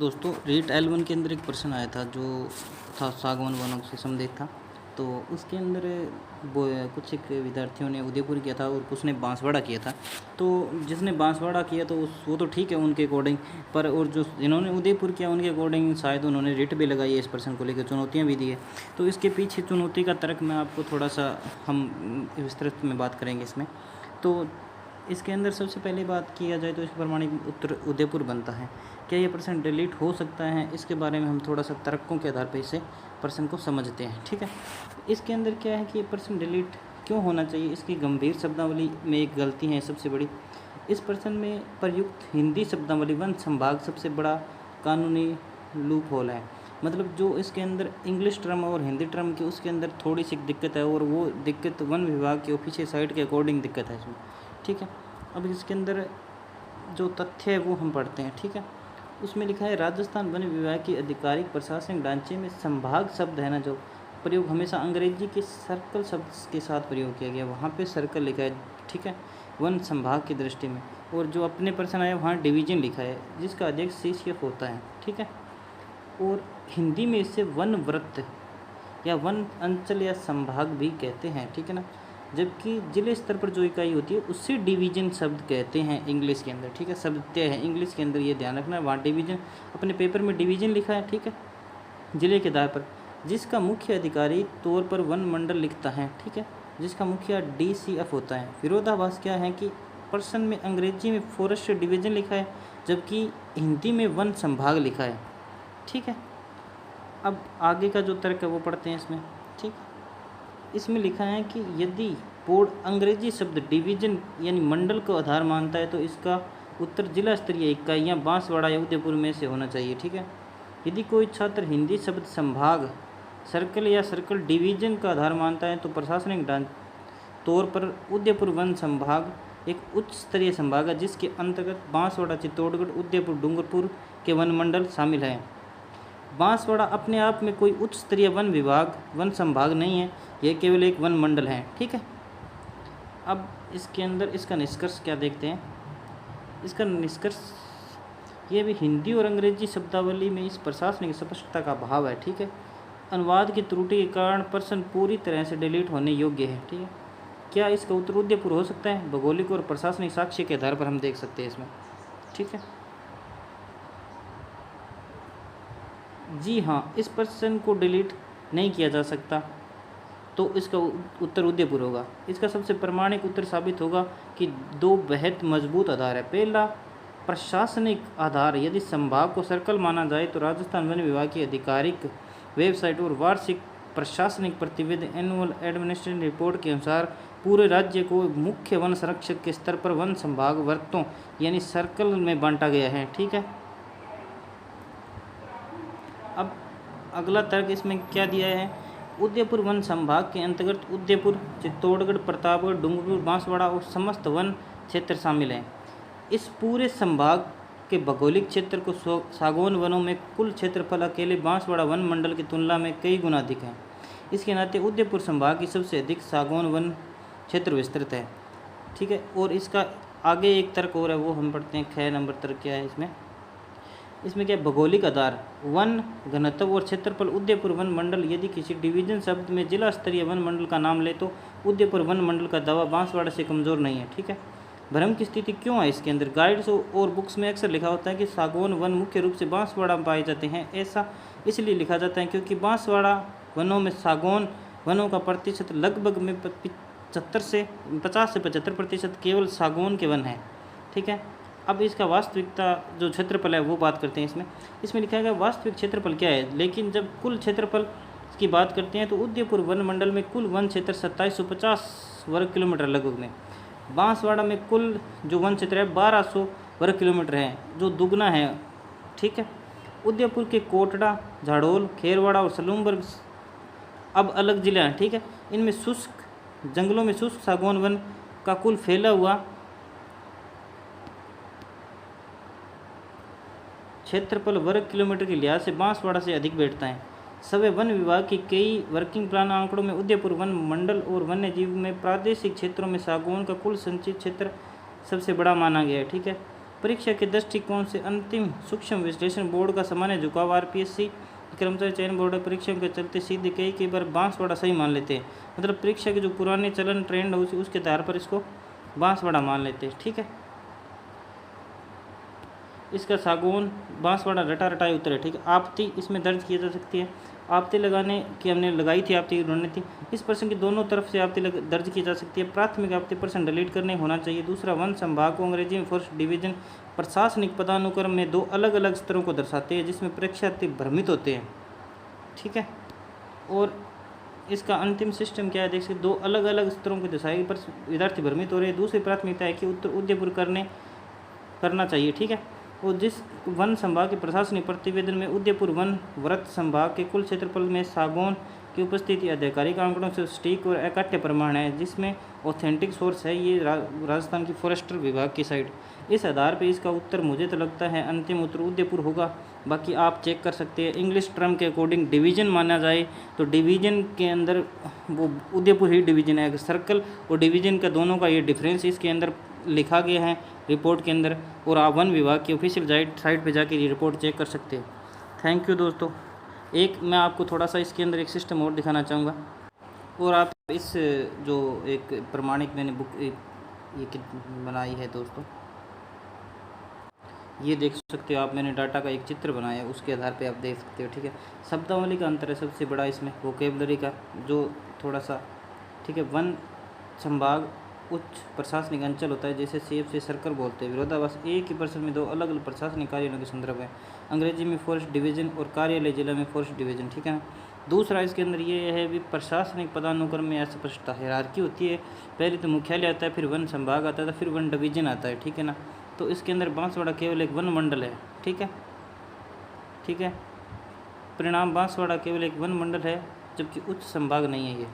दोस्तों रीट L1 के अंदर एक प्रश्न आया था जो था सागवान वनों से संबंधित था। तो उसके अंदर वो कुछ एक विद्यार्थियों ने उदयपुर किया था और कुछ ने बांसवाड़ा किया था। तो जिसने बांसवाड़ा किया तो वो तो ठीक है उनके अकॉर्डिंग, पर और जो जिन्होंने उदयपुर किया उनके अकॉर्डिंग शायद उन्होंने रिट भी लगाई है, इस प्रश्न को लेकर चुनौतियाँ भी दी है। तो इसके पीछे चुनौती का तर्क मैं आपको थोड़ा सा हम विस्तृत में बात करेंगे इसमें। तो इसके अंदर सबसे पहले बात किया जाए तो इस प्रमाणिक उत्तर उदयपुर बनता है। क्या ये प्रश्न डिलीट हो सकता है, इसके बारे में हम थोड़ा सा तर्कों के आधार पर इसे प्रश्न को समझते हैं। ठीक है, इसके अंदर क्या है कि ये प्रश्न डिलीट क्यों होना चाहिए, इसकी गंभीर शब्दावली में एक गलती है सबसे बड़ी। इस प्रश्न में प्रयुक्त हिंदी शब्दावली वन संभाग सबसे बड़ा कानूनी लूप होल है। मतलब जो इसके अंदर इंग्लिश टर्म और हिंदी टर्म की उसके अंदर थोड़ी सी दिक्कत है, और वो दिक्कत वन विभाग के ऑफिशियल साइट के अकॉर्डिंग दिक्कत है इसमें। ठीक है, अब इसके अंदर जो तथ्य है वो हम पढ़ते हैं। ठीक है, उसमें लिखा है राजस्थान वन विभाग की आधिकारिक प्रशासनिक ढांचे में संभाग शब्द है ना, जो प्रयोग हमेशा अंग्रेजी के सर्कल शब्द के साथ प्रयोग किया गया, वहाँ पे सर्कल लिखा है। ठीक है, वन संभाग की दृष्टि में, और जो अपने प्रश्न आया वहाँ डिवीजन लिखा है जिसका अध्यक्ष CCF होता है। ठीक है, और हिंदी में इसे वन वृत्त या वन अंचल या संभाग भी कहते हैं। ठीक है ना, जबकि जिले स्तर पर जो इकाई होती है उससे डिवीजन शब्द कहते हैं इंग्लिश के अंदर। ठीक है, शब्द तय है इंग्लिश के अंदर, ये ध्यान रखना है। वहाँ डिवीजन अपने पेपर में डिवीजन लिखा है। ठीक है, जिले के आधार पर जिसका मुख्य अधिकारी तौर पर वन मंडल लिखता है। ठीक है, जिसका मुखिया DCF होता है। विरोधाभास क्या है कि प्रश्न में अंग्रेजी में फॉरेस्ट डिवीजन लिखा है जबकि हिंदी में वन संभाग लिखा है। ठीक है, अब आगे का जो तर्क है वो पढ़ते हैं इसमें। ठीक, इसमें लिखा है कि यदि बोर्ड अंग्रेजी शब्द डिवीजन यानी मंडल को आधार मानता है तो इसका उत्तर जिला स्तरीय इकाइयाँ बांसवाड़ा या उदयपुर में से होना चाहिए। ठीक है, यदि कोई छात्र हिंदी शब्द संभाग सर्कल या सर्कल डिवीजन का आधार मानता है तो प्रशासनिक तौर पर उदयपुर वन संभाग एक उच्च स्तरीय संभाग है जिसके अंतर्गत बांसवाड़ा, चित्तौड़गढ़, उदयपुर, डूंगरपुर के वन मंडल शामिल हैं। बांसवाड़ा अपने आप में कोई उच्च स्तरीय वन विभाग वन संभाग नहीं है, यह केवल एक वन मंडल है। ठीक है, अब इसके अंदर इसका निष्कर्ष क्या देखते हैं। इसका निष्कर्ष ये भी हिंदी और अंग्रेजी शब्दावली में इस प्रशासनिक स्पष्टता का अभाव है। ठीक है, अनुवाद की त्रुटि के कारण प्रश्न पूरी तरह से डिलीट होने योग्य है। ठीक है, क्या इसका उत्तर उदयपुर हो सकता है, भौगोलिक और प्रशासनिक साक्ष्य के आधार पर हम देख सकते हैं इसमें। ठीक है, जी हाँ, इस प्रश्न को डिलीट नहीं किया जा सकता तो इसका उत्तर उदयपुर होगा। इसका सबसे प्रमाणिक उत्तर साबित होगा कि दो बेहद मजबूत आधार है। पहला, प्रशासनिक आधार, यदि संभाग को सर्कल माना जाए तो राजस्थान वन विभाग की आधिकारिक वेबसाइट और वार्षिक प्रशासनिक प्रतिवेदन एनुअल एडमिनिस्ट्रेटिव रिपोर्ट के अनुसार पूरे राज्य को मुख्य वन संरक्षक के स्तर पर वन संभाग वृत्तों यानी सर्कल में बांटा गया है। ठीक है, अब अगला तर्क इसमें क्या दिया है, उदयपुर वन संभाग के अंतर्गत उदयपुर, चित्तौड़गढ़, प्रतापगढ़, डूंगरपुर, बांसवाड़ा और समस्त वन क्षेत्र शामिल हैं। इस पूरे संभाग के भौगोलिक क्षेत्र को सागौन वनों में कुल क्षेत्रफल अकेले बांसवाड़ा वन मंडल की तुलना में कई गुना अधिक है। इसके नाते उदयपुर संभाग की सबसे अधिक सागौन वन क्षेत्र विस्तृत है। ठीक है, और इसका आगे एक तर्क और है वो हम पढ़ते हैं। 6 नंबर तर्क क्या है इसमें क्या है, भौगोलिक आधार, वन घनत्व और क्षेत्रफल उदयपुर वन मंडल। यदि किसी डिवीजन शब्द में जिला स्तरीय वन मंडल का नाम ले तो उदयपुर वन मंडल का दावा बांसवाड़ा से कमज़ोर नहीं है। ठीक है, भ्रम की स्थिति क्यों है इसके अंदर, गाइड्स और बुक्स में अक्सर लिखा होता है कि सागौन वन मुख्य रूप से बांसवाड़ा में पाए जाते हैं। ऐसा इसलिए लिखा जाता है क्योंकि बांसवाड़ा वनों में सागौन वनों का प्रतिशत लगभग में 50 से 75% केवल सागौन के वन हैं। ठीक है, अब इसका वास्तविकता जो क्षेत्रफल है वो बात करते हैं। इसमें लिखा है वास्तविक क्षेत्रफल क्या है, लेकिन जब कुल क्षेत्रफल की बात करते हैं तो उदयपुर वन मंडल में कुल वन क्षेत्र 2750 वर्ग किलोमीटर लगभग में, बांसवाड़ा में कुल जो वन क्षेत्र है 1200 वर्ग किलोमीटर है, जो दुगना है। ठीक है, उदयपुर के कोटड़ा, झाड़ोल, खेरवाड़ा और सलूमबर्ग अब अलग जिले हैं। ठीक है, इनमें शुष्क जंगलों में शुष्क सागौन वन का कुल फैला हुआ क्षेत्रफल वर्ग किलोमीटर के लिहाज से बांसवाड़ा से अधिक बैठता है। सभी वन विभाग की कई वर्किंग प्लान आंकड़ों में उदयपुर वन मंडल और वन्य जीव में प्रादेशिक क्षेत्रों में सागौन का कुल संचित क्षेत्र सबसे बड़ा माना गया है। ठीक है, परीक्षा के दृष्टिकोण से अंतिम सूक्ष्म विश्लेषण बोर्ड का सामान्य झुकाव आरपीएससी कर्मचारी चयन बोर्ड परीक्षाओं के चलते सीधे कई बार बांसवाड़ा सही मान लेते हैं। मतलब परीक्षा के जो पुराने चलन ट्रेंड हो उसके आधार पर इसको बांसवाड़ा मान लेते हैं। ठीक है, इसका सागौन बांसवाड़ा रटा रटाई उत्तर है। ठीक है, आपत्ति इसमें दर्ज की जा सकती है। आपत्ति लगाने की हमने लगाई थी, आपत्ति रणनीति। इस प्रश्न की दोनों तरफ से आपत्ति दर्ज की जा सकती है। प्राथमिक आपत्ति प्रश्न डिलीट करने होना चाहिए। दूसरा, वन संभाग को अंग्रेजी में फर्स्ट डिवीजन प्रशासनिक पदानुक्रम में दो अलग अलग स्तरों को दर्शाते हैं जिसमें परीक्षार्थी भ्रमित होते हैं। ठीक है, और इसका अंतिम सिस्टम क्या है देख सकते, दो अलग अलग स्तरों को दर्शाएगी पर विद्यार्थी भ्रमित हो रहे हैं। दूसरी प्राथमिकता है कि उत्तर उद्ययपूर्व करना चाहिए। ठीक है, और जिस वन संभाग के प्रशासनिक प्रतिवेदन में उदयपुर वन व्रत संभाग के कुल क्षेत्रफल में सागौन की उपस्थिति आधिकारिक आंकड़ों से सटीक और अकाट्य प्रमाण है जिसमें ऑथेंटिक सोर्स है ये राजस्थान की फॉरेस्टर विभाग की साइट। इस आधार पर इसका उत्तर मुझे तो लगता है अंतिम उत्तर उदयपुर होगा। बाकी आप चेक कर सकते हैं। इंग्लिश टर्म के अकॉर्डिंग डिवीजन माना जाए तो डिवीजन के अंदर वो उदयपुर ही डिवीजन है। सर्कल और डिवीजन का दोनों का ये डिफरेंस इसके अंदर लिखा गया है रिपोर्ट के अंदर, और आप वन विभाग की ऑफिशियल साइट पे जाकर ये रिपोर्ट चेक कर सकते हैं। थैंक यू दोस्तों। एक मैं आपको थोड़ा सा इसके अंदर एक सिस्टम और दिखाना चाहूँगा, और आप इस जो एक प्रमाणिक मैंने बुक ये बनाई है दोस्तों, ये देख सकते हो आप। मैंने डाटा का एक चित्र बनाया है, उसके आधार पे आप देख सकते हो। ठीक है, शब्दावली का अंतर है सबसे बड़ा इसमें, वोकेबलरी का जो थोड़ा सा। ठीक है, वन संभाग उच्च प्रशासनिक अंचल होता है जैसे सेब से सर्कल बोलते हैं। विरोधाभास एक ही प्रश्न में दो अलग अलग प्रशासनिक कार्यालयों के संदर्भ है। अंग्रेजी में फॉरेस्ट डिवीजन और कार्यालय जिला में फॉरेस्ट डिवीजन। ठीक है ना। दूसरा इसके अंदर ये है भी प्रशासनिक पदानुक्रम में अस्पष्टता हायरार्की होती है। पहले तो मुख्यालय आता है, फिर वन संभाग आता है, फिर वन डिवीजन आता है। ठीक है ना। तो इसके अंदर बांसवाड़ा केवल एक वन मंडल है। ठीक है, ठीक है। परिणाम बांसवाड़ा केवल एक वन मंडल है जबकि उच्च संभाग नहीं है ये।